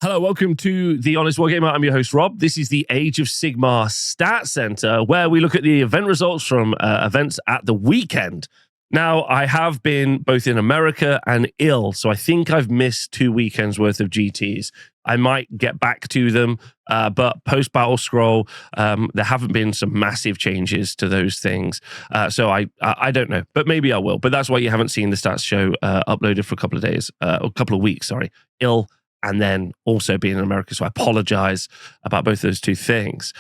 Hello, welcome to The Honest Wargamer. I'm your host, Rob. This is the Age of Sigmar Stat Center, where we look at the event results from events at the weekend. Now, I have been both in America and ill, so I think I've missed 2 weekends worth of GTs. I might get back to them, but post-Battle Scroll, there haven't been some massive changes to those things. So I don't know, but maybe I will. But that's why you haven't seen the stats show uploaded for a couple of days, or a couple of weeks, sorry. Ill, and then also being in America. So I apologize about both those two things.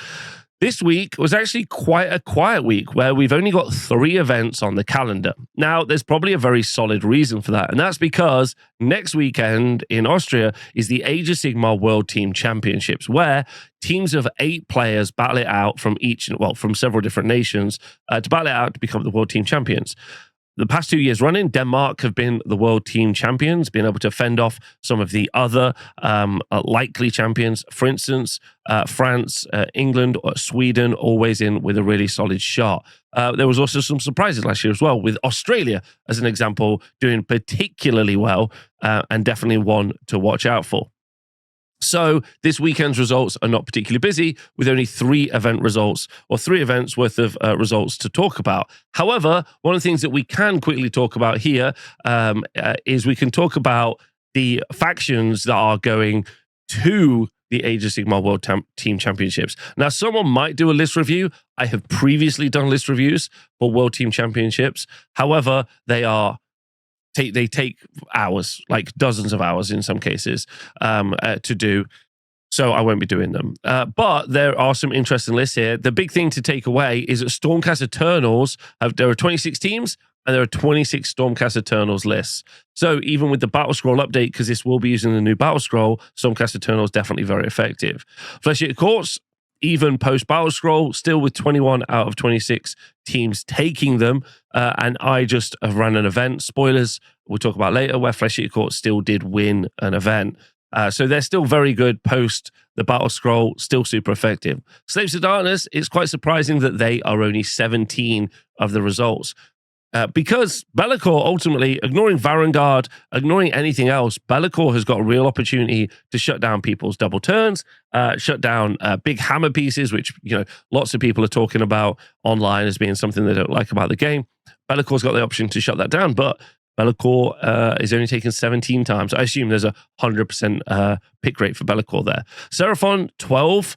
This week was actually quite a quiet week where we've only got 3 events on the calendar. Now, there's probably a very solid reason for that, and that's because next weekend in Austria is the Age of Sigmar World Team Championships, where teams of 8 players battle it out from from several different nations to battle it out to become the World Team Champions. The past 2 years running, Denmark have been the world team champions, being able to fend off some of the other likely champions. For instance, France, England, Sweden, always in with a really solid shot. There was also some surprises last year as well, with Australia, as an example, doing particularly well and definitely one to watch out for. So this weekend's results are not particularly busy, with only 3 event results, or 3 events worth of results to talk about. However, one of the things that we can quickly talk about here is we can talk about the factions that are going to the Age of Sigmar World Team Championships. Now, someone might do a list review. I have previously done list reviews for World Team Championships. However, they take hours, like dozens of hours in some cases, to do. So I won't be doing them. But there are some interesting lists here. The big thing to take away is that Stormcast Eternals, there are 26 teams, and there are 26 Stormcast Eternals lists. So even with the Battle Scroll update, because this will be using the new Battle Scroll, Stormcast Eternals is definitely very effective. Flesh-Eater Courts, even post-Battle Scroll, still with 21 out of 26 teams taking them. And I just have run an event, spoilers, we'll talk about later, where Flesh-Eater Court still did win an event. So they're still very good post the Battle Scroll, still super effective. Slaves of Darkness, it's quite surprising that they are only 17 of the results. Because Be'lakor, ultimately, ignoring Varangard, ignoring anything else, Be'lakor has got a real opportunity to shut down people's double turns, shut down big hammer pieces, which lots of people are talking about online as being something they don't like about the game. Be'lakor's got the option to shut that down, but Be'lakor is only taken 17 times. I assume there's a 100% pick rate for Be'lakor there. Seraphon, 12,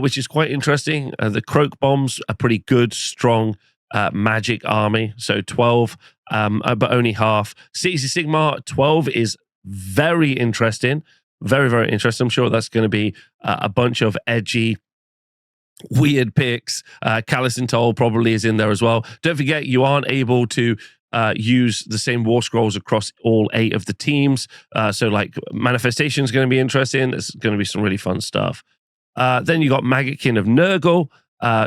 which is quite interesting. The Croak Bombs are pretty good, strong magic army, so 12, but only half. Cities of Sigmar, 12 is very interesting, very, very interesting. I'm sure that's going to be a bunch of edgy, weird picks. Callous and Toll probably is in there as well. Don't forget, you aren't able to use the same war scrolls across all 8 of the teams. So like Manifestation is going to be interesting. There's going to be some really fun stuff. Then you got Maggotkin of Nurgle.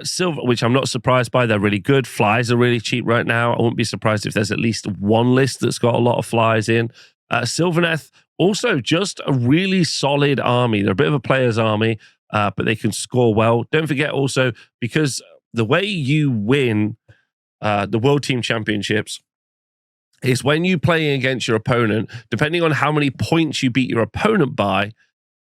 Silver, which I'm not surprised by. They're really good. Flies are really cheap right now. I wouldn't be surprised if there's at least one list that's got a lot of flies in. Sylvaneth, also just a really solid army. They're a bit of a player's army, but they can score well. Don't forget also, because the way you win the World Team Championships is when you play against your opponent, depending on how many points you beat your opponent by,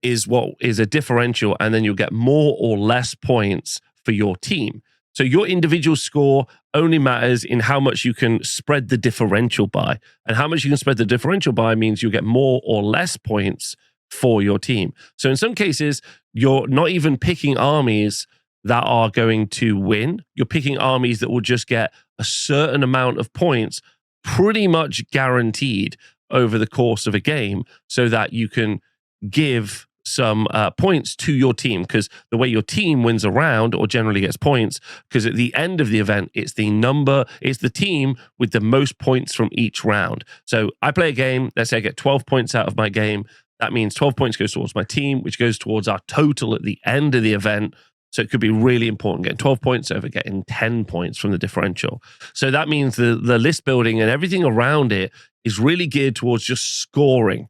is what is a differential, and then you'll get more or less points for your team. So your individual score only matters in how much you can spread the differential by. And how much you can spread the differential by means you'll get more or less points for your team. So in some cases, you're not even picking armies that are going to win. You're picking armies that will just get a certain amount of points pretty much guaranteed over the course of a game, so that you can give some points to your team, because the way your team wins a round, or generally gets points, because at the end of the event, it's the team with the most points from each round. So I play a game, let's say I get 12 points out of my game. That means 12 points goes towards my team, which goes towards our total at the end of the event. So it could be really important getting 12 points over getting 10 points from the differential. So that means the list building and everything around it is really geared towards just scoring.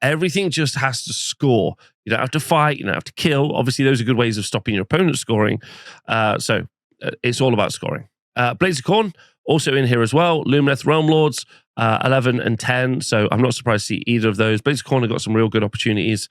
Everything just has to score. You don't have to fight. You don't have to kill. Obviously, those are good ways of stopping your opponent scoring. So it's all about scoring. Blades of Khorne, also in here as well. Lumineth Realm Lords, 11 and 10. So I'm not surprised to see either of those. Blades of Khorne have got some real good opportunities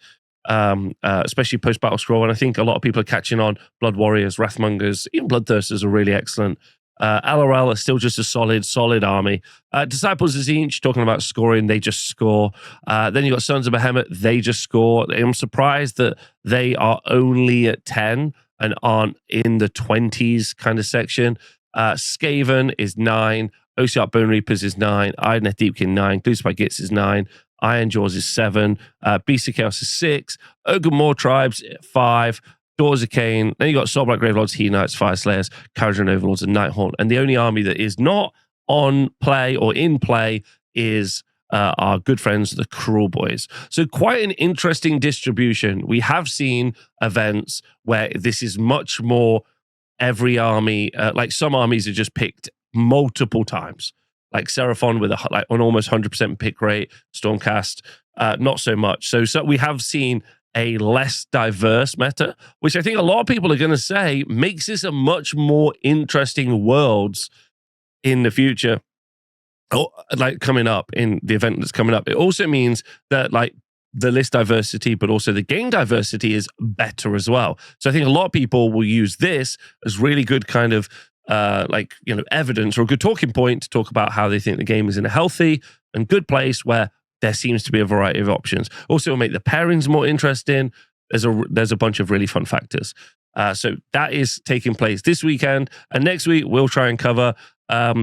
especially post-battle scroll. And I think a lot of people are catching on. Blood Warriors, Wrathmongers, even Bloodthirsters are really excellent. LRL is still just a solid army. Disciples of Tzeentch, talking about scoring, they just score. Then you got Sons of Behemoth, they just score. I'm surprised that they are only at 10 and aren't in the 20s kind of section. Skaven is 9. Ossiarch Bone Reapers is 9. Idoneth Deepkin 9. Gloomspite Gitz is 9. Iron Jaws is 7. Beast of Chaos is 6. Ogre Tribes 5. Daughters of Cain. Then you got Soulblight Gravelords, He Knights, Fire Slayers, Kharadron Overlords, and Nighthaunt. And the only army that is not on play or in play is our good friends, the Cruel Boys. So quite an interesting distribution. We have seen events where this is much more every army. Like some armies are just picked multiple times. Like Seraphon with an almost 100% pick rate. Stormcast, not so much. So we have seen a less diverse meta, which I think a lot of people are going to say makes this a much more interesting worlds in the future, like coming up in the event that's coming up. It also means that like the list diversity, but also the game diversity is better as well. So I think a lot of people will use this as really good kind of evidence or a good talking point to talk about how they think the game is in a healthy and good place where there seems to be a variety of options. Also, it'll make the pairings more interesting. There's a bunch of really fun factors. So that is taking place this weekend. And next week, we'll try and cover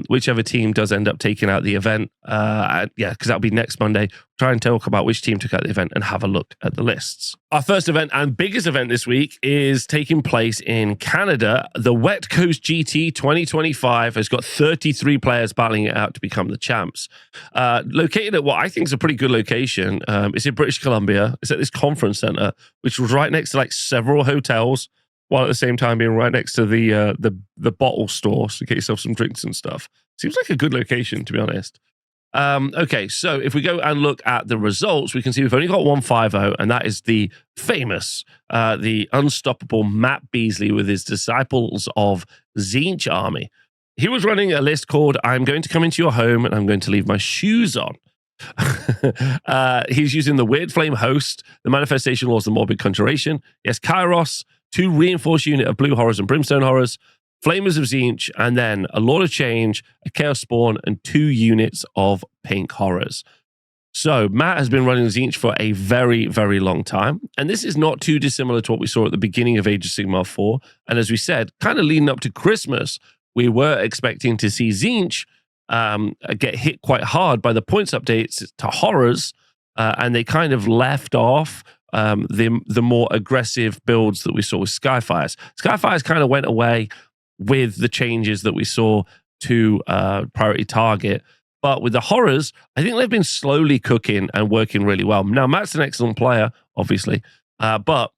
whichever team does end up taking out the event. Because that'll be next Monday. Try and talk about which team took out the event and have a look at the lists. Our first event and biggest event this week is taking place in Canada. The Wet Coast GT 2025 has got 33 players battling it out to become the champs. Located at what I think is a pretty good location. It's in British Columbia. It's at this conference center, which was right next to like several hotels, while at the same time being right next to the bottle store, so get yourself some drinks and stuff. Seems like a good location, to be honest. Okay, so if we go and look at the results, we can see we've only got 150, and that is the famous, the unstoppable Matt Beasley with his Disciples of Tzeentch army. He was running a list called I'm going to come into your home and I'm going to leave my shoes on. He's using the Weird Flame Host, the Manifestation Laws, the Morbid Conjuration. Yes, Kairos, 2 reinforced unit of Blue Horrors and Brimstone Horrors, Flamers of Tzeentch, and then a Lord of Change, a Chaos Spawn, and 2 units of Pink Horrors. So Matt has been running Tzeentch for a very, very long time. And this is not too dissimilar to what we saw at the beginning of Age of Sigmar 4. And as we said, kind of leading up to Christmas, we were expecting to see Tzeentch get hit quite hard by the points updates to Horrors. And they kind of left off the more aggressive builds that we saw with Skyfires. Skyfires kind of went away with the changes that we saw to priority target. But with the Horrors, I think they've been slowly cooking and working really well. Now, Matt's an excellent player, obviously, but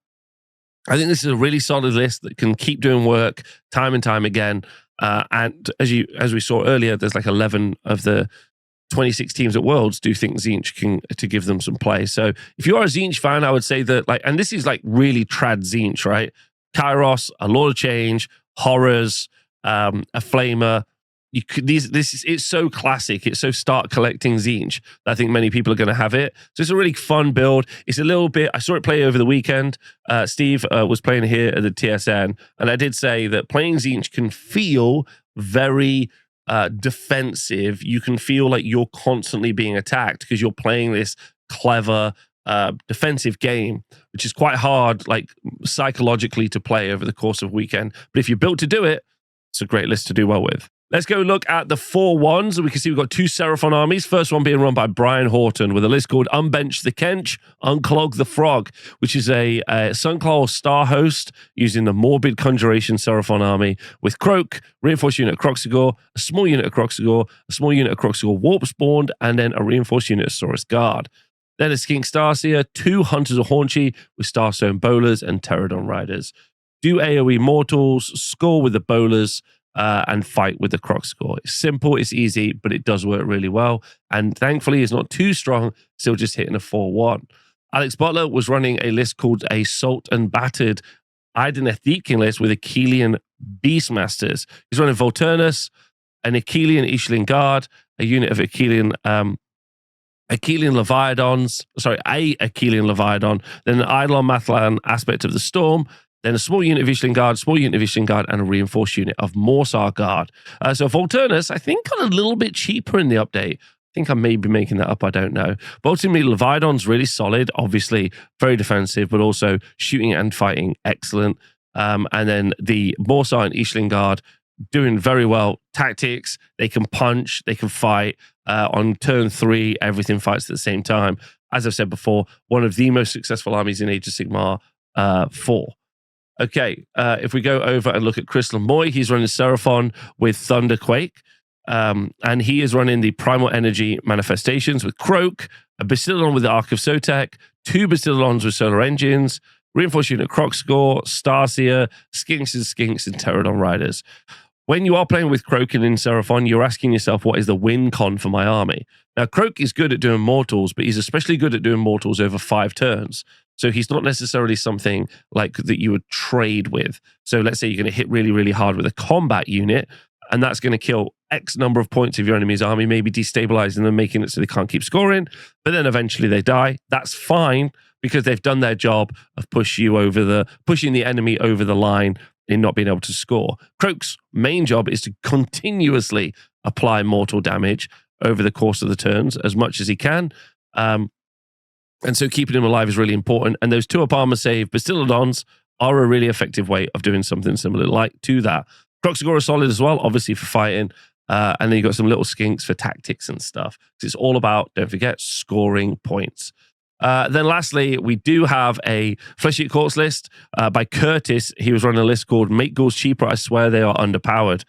I think this is a really solid list that can keep doing work time and time again. And as we saw earlier, there's like 11 of the 26 teams at Worlds do think Tzeentch to give them some play. So if you are a Tzeentch fan, I would say that and this is like really trad Tzeentch, right? Kairos, a Lord of Change, Horrors, a Flamer. It's so classic. It's so start collecting Tzeentch that I think many people are going to have it. So it's a really fun build. It's a little bit, I saw it play over the weekend. Steve was playing here at the TSN, and I did say that playing Tzeentch can feel very defensive. You can feel like you're constantly being attacked because you're playing this clever defensive game, which is quite hard, like psychologically, to play over the course of a weekend. But if you're built to do it, it's a great list to do well with. Let's go look at the 4-1s. We can see we've got 2 Seraphon armies. First one being run by Brian Horton with a list called Unbench the Kench, Unclog the Frog, which is a Sunclaw Star Host using the Morbid Conjuration Seraphon army with Croak, reinforced unit of Croxigor, a small unit of Croxigor, a small unit of Croxigor Warp Spawned, and then a reinforced unit of Saurus Guard. Then a Skink Starseer, 2 Hunters of Haunchi with Starstone Bowlers and Pterodon Riders. Do AoE Mortals, score with the Bowlers, and fight with the Croxigor. It's simple, it's easy, but it does work really well. And thankfully, it's not too strong, still just hitting a 4-1. Alex Butler was running a list called a Salt and Battered Idoneth Deepkin list with Achillean Beastmasters. He's running Volturnus, an Achillean Ishling Guard, a unit of Achillean Achillean Leviathans, a Achillean Leviathan, then an Eidolon Mathlan aspect of the Storm, then a small unit of Ishling Guard, small unit of Ishling Guard, and a reinforced unit of Morsar Guard. So Volturnus, I think, got a little bit cheaper in the update. I think I may be making that up, I don't know. But ultimately, Leviathan's really solid, obviously very defensive, but also shooting and fighting excellent. And then the Morsar and Ishling Guard doing very well. Tactics, they can punch, they can fight. On turn 3, everything fights at the same time. As I've said before, one of the most successful armies in Age of Sigmar 4. Okay, if we go over and look at Crystal Moy, he's running Seraphon with Thunderquake. And he is running the Primal Energy Manifestations with Croak, a Bastillon with the Ark of Sotek, 2 Bastillons with Solar Engines, Reinforced Unit Crocscore, Starseer, Skinks, and Pterodon Riders. When you are playing with Croak in Seraphon, you're asking yourself, what is the win con for my army? Now, Croak is good at doing mortals, but he's especially good at doing mortals over 5 turns. So he's not necessarily something like that you would trade with. So let's say you're going to hit really, really hard with a combat unit, and that's going to kill X number of points of your enemy's army, maybe destabilizing them, making it so they can't keep scoring, but then eventually they die. That's fine, because they've done their job of pushing the enemy over the line in not being able to score. Croak's main job is to continuously apply mortal damage over the course of the turns as much as he can. And so keeping him alive is really important. And those 2-up armor save Bastillodons are a really effective way of doing something similar like to that. Crocscore is solid as well, obviously for fighting. And then you've got some little skinks for tactics and stuff. It's all about, don't forget, scoring points. Then lastly, we do have a Flesh Eat Corpse list by Curtis. He was running a list called Make Ghouls Cheaper, I Swear They Are Underpowered.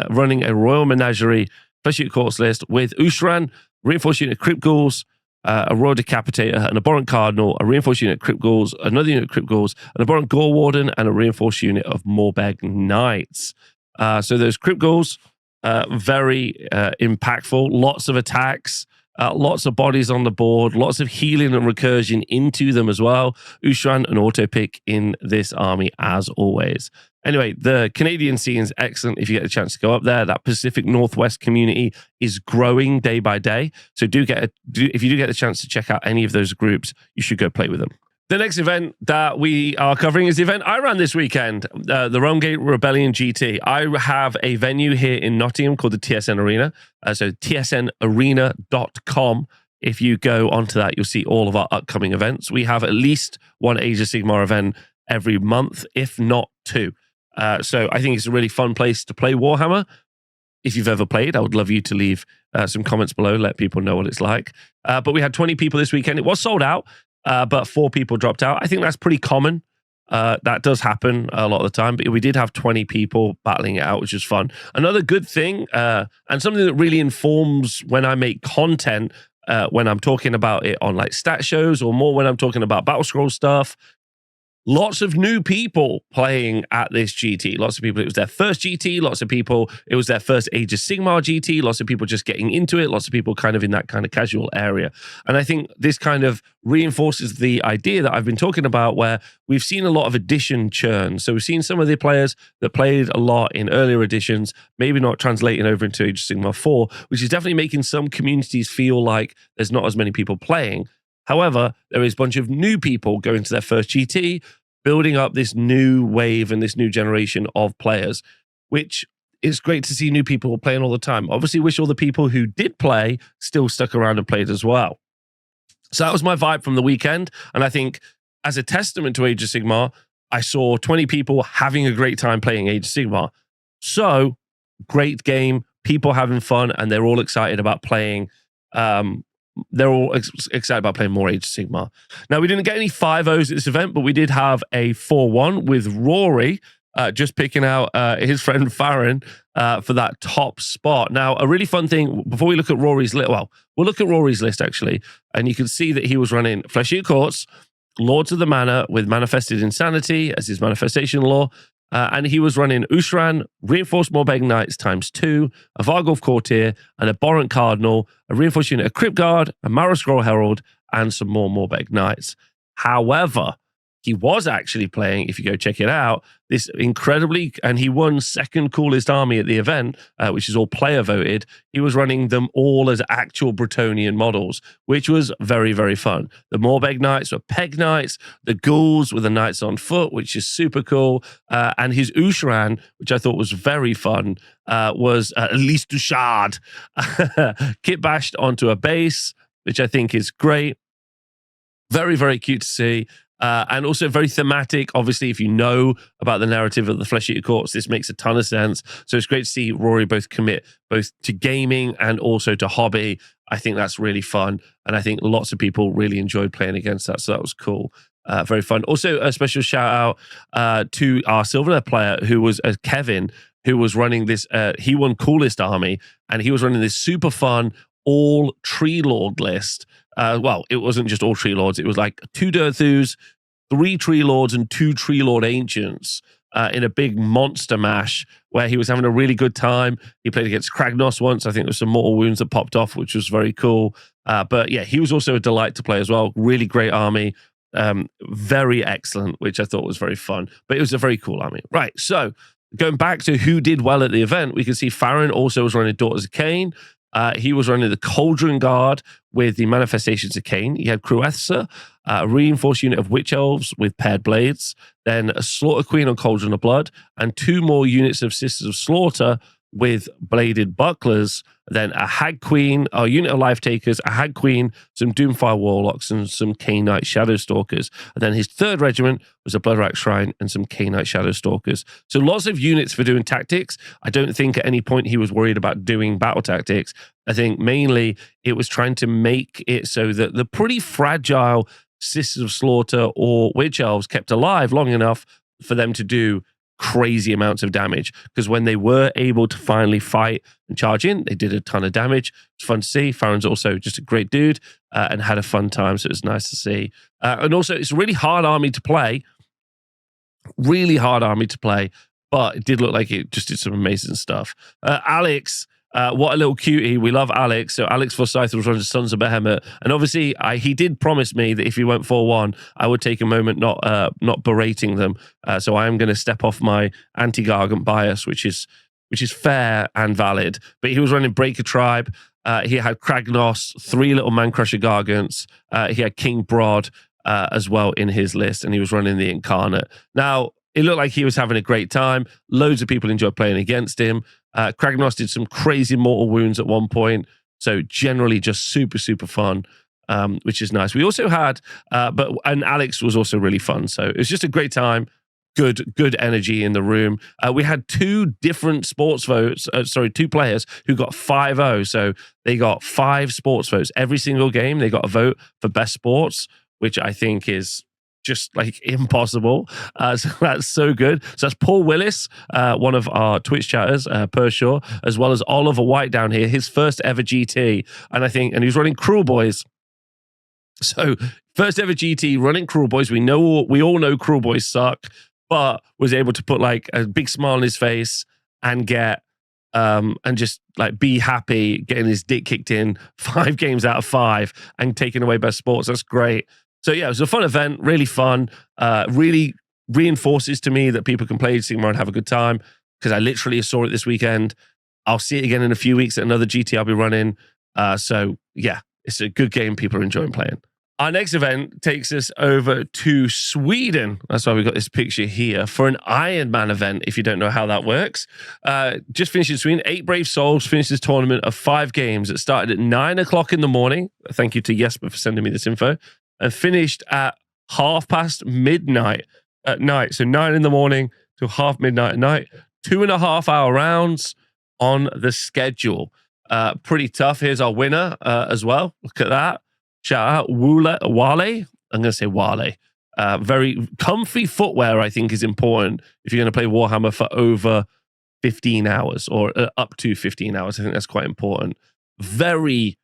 Running a Royal Menagerie Flesh Eat Corpse list with Ushran, Reinforced Unit Crypt Ghouls, a Royal Decapitator, an Abhorrent Cardinal, a Reinforced Unit Crypt Ghouls, another unit of Crypt Ghouls, an Abhorrent Gore Warden, and a Reinforced Unit of Morbeg Knights. So those Crypt Ghouls, very impactful, lots of attacks, lots of bodies on the board, lots of healing and recursion into them as well. Ushran, an auto pick in this army as always. Anyway, the Canadian scene is excellent if you get a chance to go up there. That Pacific Northwest community is growing day by day. So if you do get the chance to check out any of those groups, you should go play with them. The next event that we are covering is the event I ran this weekend, the Romegate Rebellion GT. I have a venue here in Nottingham called the TSN Arena. So tsnarena.com. If you go onto that, you'll see all of our upcoming events. We have at least one Age of Sigmar event every month, if not 2. So I think it's a really fun place to play Warhammer. If you've ever played, I would love you to leave some comments below, let people know what it's like. But we had 20 people this weekend. It was sold out, but 4 people dropped out. I think that's pretty common. That does happen a lot of the time, but we did have 20 people battling it out, which is fun. Another good thing, and something that really informs when I make content, when I'm talking about it on like stat shows, or more when I'm talking about Battle Scroll stuff, lots of new people playing at this GT. Lots of people, it was their first GT. Lots of people, it was their first Age of Sigmar GT. Lots of people just getting into it. Lots of people kind of in that kind of casual area. And I think this kind of reinforces the idea that I've been talking about, where we've seen a lot of edition churn. So we've seen some of the players that played a lot in earlier editions, maybe not translating over into Age of Sigmar 4, which is definitely making some communities feel like there's not as many people playing. However, there is a bunch of new people going to their first GT, building up this new wave and this new generation of players, which is great to see new people playing all the time. Obviously, wish all the people who did play still stuck around and played as well. So that was my vibe from the weekend. And I think as a testament to Age of Sigmar, I saw 20 people having a great time playing Age of Sigmar. So great game, people having fun, and they're all excited about playing they're all excited about playing more Age of Sigmar. Now, we didn't get any 5-0s at this event, but we did have a 4-1 with Rory just picking out his friend Faren for that top spot. Now, a really fun thing, before we look at Rory's list, well, we'll look at Rory's list, actually, and you can see that he was running Flesh Eat Corpse, Lords of the Manor with Manifested Insanity as his manifestation law, and he was running Ushran, Reinforced Morbeg Knights ×2, a Vargulf Courtier, an Abhorrent Cardinal, a Reinforced Unit of Crypt Guard, a Marrow Scroll Herald, and some more Morbeg Knights. However, he was actually playing, if you go check it out, this incredibly, and he won second coolest army at the event, which is all player voted. He was running them all as actual Bretonian models, which was very, very fun. The Morbeg Knights were Peg Knights, the Ghouls were the Knights on Foot, which is super cool. And his Usharan, which I thought was very fun, was Lys Duchard, kit bashed onto a base, which I think is great. Very, very cute to see. And also very thematic. Obviously, if you know about the narrative of the Flesh Eater Courts, this makes a ton of sense. So it's great to see Rory both commit both to gaming and also to hobby. I think that's really fun. And I think lots of people really enjoyed playing against that. So that was cool. Very fun. Also, a special shout out to our Silver player who was Kevin, who was running this. He won Coolest Army, and he was running this super fun all Tree Lord list. Well, it wasn't just all Tree Lords. It was like 2 Durthus, 3 Tree Lords, and 2 Tree Lord Ancients in a big monster mash where he was having a really good time. He played against Kragnos once. I think there was some mortal wounds that popped off, which was very cool. But yeah, he was also a delight to play as well. Really great army. Very excellent, which I thought was very fun. But it was a very cool army. Right, so going back to who did well at the event, we can see Faren also was running Daughters of Cain. He was running the Cauldron Guard with the Manifestations of Cain. He had Cruetha, a reinforced unit of Witch Elves with paired blades, then a Slaughter Queen on Cauldron of Blood, and 2 more units of Sisters of Slaughter with bladed bucklers, then a Hag Queen, a unit of Life Takers, a Hag Queen, some Doomfire Warlocks, and some Cainite Shadow Stalkers. And then his 3rd regiment was a Bloodrack Shrine and some Cainite Shadow Stalkers. So lots of units for doing tactics. I don't think at any point he was worried about doing battle tactics. I think mainly it was trying to make it so that the pretty fragile Sisters of Slaughter or Witch Elves kept alive long enough for them to do crazy amounts of damage, because when they were able to finally fight and charge in, they did a ton of damage. It's fun to see. Faren's also just a great dude and had a fun time, so it was nice to see. And also, it's a really hard army to play. Really hard army to play, but it did look like it just did some amazing stuff. Alex, what a little cutie. We love Alex. So Alex Forsyth was running Sons of Behemoth. And obviously, he did promise me that if he went 4-1, I would take a moment not berating them. So I am going to step off my anti-Gargant bias, which is fair and valid. But he was running Breaker Tribe. He had Kragnos, 3 little Man-Crusher Gargants. He had King Broad as well in his list. And he was running the Incarnate. Now, it looked like he was having a great time. Loads of people enjoyed playing against him. Kragnos did some crazy mortal wounds at one point. So generally just super, super fun, which is nice. We also had, and Alex was also really fun. So it was just a great time. Good energy in the room. We had 2 different sports votes. 2 players who got 5-0. So they got 5 sports votes. Every single game, they got a vote for best sports, which I think is just like impossible. So that's so good. So that's Paul Willis, one of our Twitch chatters, Pershaw, as well as Oliver White down here, his first ever GT. And he's running Cruel Boys. So first ever GT running Cruel Boys. We all know Cruel Boys suck, but was able to put like a big smile on his face and get and just like be happy getting his dick kicked in 5 games out of 5 and taking away best sports. That's great. So yeah, it was a fun event, really fun, really reinforces to me that people can play Sigmar and have a good time, because I literally saw it this weekend. I'll see it again in a few weeks at another GT I'll be running. So yeah, it's a good game people are enjoying playing. Our next event takes us over to Sweden. That's why we got this picture here for an Iron Man event, if you don't know how that works. Just finished in Sweden. 8 Brave Souls finished this tournament of 5 games. It started at 9 o'clock in the morning. Thank you to Jesper for sending me this info. And finished at midnight at night. So 9 in the morning to midnight at night. 2.5 hour rounds on the schedule. Pretty tough. Here's our winner as well. Look at that. Shout out Wale. I'm going to say Wale. Very comfy footwear, I think, is important if you're going to play Warhammer for over 15 hours or up to 15 hours. I think that's quite important. Very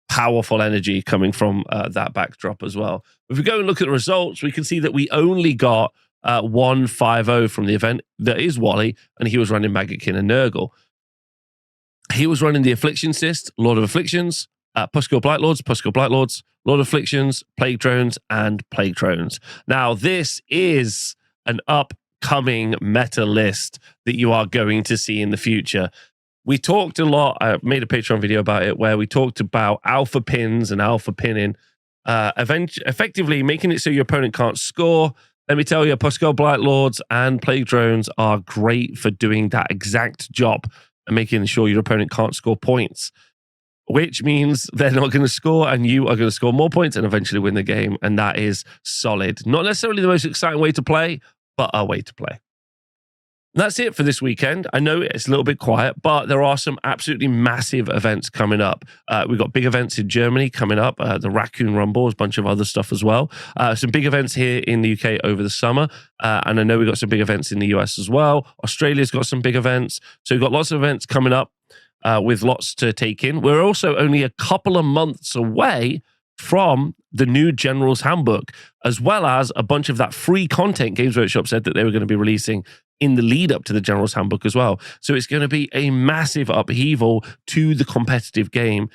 powerful energy coming from that backdrop as well. If we go and look at the results, we can see that we only got 1-5-0 from the event. That is Wally, and he was running Maggotkin and Nurgle. He was running the Affliction Cyst, Lord of Afflictions, Puskil Blightlords, Lord Afflictions, Plague Drones, and Plague Drones. Now, this is an upcoming meta list that you are going to see in the future. We talked a lot, I made a Patreon video about it, where we talked about alpha pins and alpha pinning, effectively making it so your opponent can't score. Let me tell you, Pusco Blight Lords and Plague Drones are great for doing that exact job and making sure your opponent can't score points, which means they're not going to score and you are going to score more points and eventually win the game. And that is solid. Not necessarily the most exciting way to play, but a way to play. That's it for this weekend. I know it's a little bit quiet, but there are some absolutely massive events coming up. We've got big events in Germany coming up, the Raccoon Rumble, a bunch of other stuff as well. Some big events here in the UK over the summer. And I know we've got some big events in the US as well. Australia's got some big events. So we've got lots of events coming up with lots to take in. We're also only a couple of months away from the new General's Handbook, as well as a bunch of that free content Games Workshop said that they were going to be releasing in the lead up to the General's Handbook as well. So it's going to be a massive upheaval to the competitive game.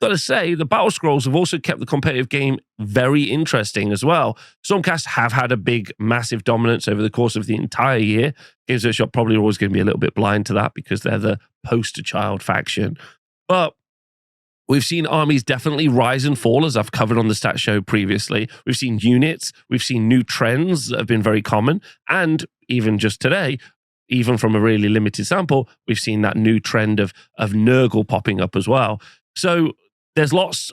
Got to say, the Battle Scrolls have also kept the competitive game very interesting as well. Stormcast have had a big, massive dominance over the course of the entire year. Games Workshop probably always going to be a little bit blind to that because they're the poster child faction. But we've seen armies definitely rise and fall, as I've covered on the stat show previously. We've seen units, we've seen new trends that have been very common, and even just today, even from a really limited sample, we've seen that new trend of Nurgle popping up as well. So there's lots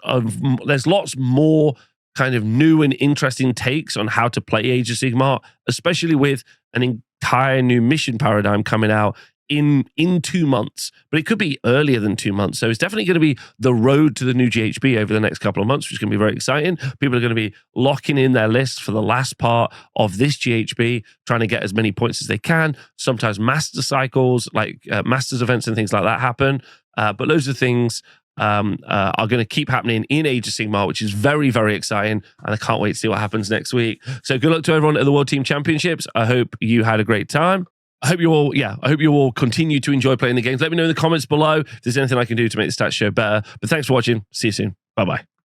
more kind of new and interesting takes on how to play Age of Sigmar, especially with an entire new mission paradigm coming out in 2 months, but it could be earlier than 2 months. So it's definitely going to be the road to the new GHB over the next couple of months, which is going to be very exciting. People are going to be locking in their lists for the last part of this GHB, trying to get as many points as they can. Sometimes master cycles, like masters events and things like that happen. But loads of things are going to keep happening in Age of Sigmar, which is very, very exciting. And I can't wait to see what happens next week. So good luck to everyone at the World Team Championships. I hope you had a great time. I hope you all continue to enjoy playing the games. Let me know in the comments below if there's anything I can do to make the stats show better. But thanks for watching. See you soon. Bye-bye.